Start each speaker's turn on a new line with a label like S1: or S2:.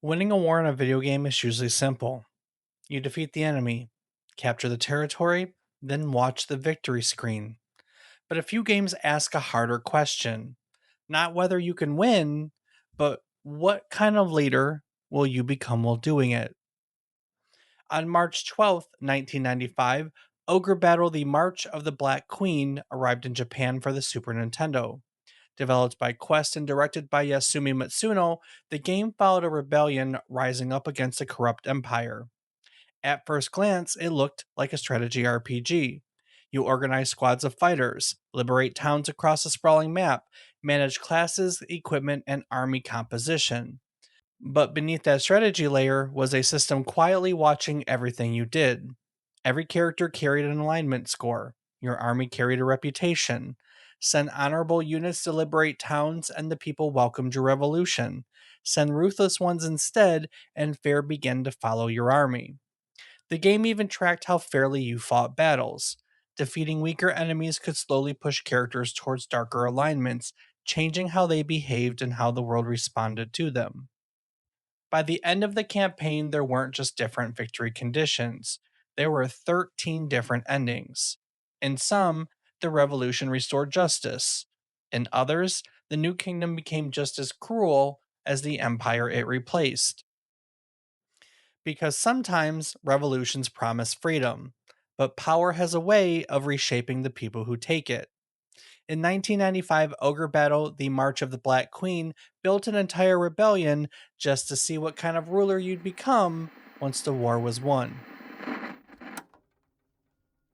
S1: Winning a war in a video game is usually simple. You defeat the enemy, capture the territory, then watch the victory screen. But a few games ask a harder question. Not whether you can win, but what kind of leader will you become while doing it? On March 12th, 1995, Ogre Battle The March of the Black Queen arrived in Japan for the Super Nintendo. Developed by Quest and directed by Yasumi Matsuno, the game followed a rebellion rising up against a corrupt empire. At first glance, it looked like a strategy RPG. You organize squads of fighters, liberate towns across a sprawling map, manage classes, equipment, and army composition. But beneath that strategy layer was a system quietly watching everything you did. Every character carried an alignment score. Your army carried a reputation. Send honorable units to liberate towns, and the people welcomed your revolution. Send ruthless ones instead, and fear began to follow your army. The game even tracked how fairly you fought battles. Defeating weaker enemies could slowly push characters towards darker alignments, changing how they behaved and how the world responded to them. By the end of the campaign, there weren't just different victory conditions, there were 13 different endings. In some, the revolution restored justice. In others, the new kingdom became just as cruel as the empire it replaced. Because sometimes revolutions promise freedom, but power has a way of reshaping the people who take it. In 1995, Ogre Battle, The March of the Black Queen, built an entire rebellion just to see what kind of ruler you'd become once the war was won.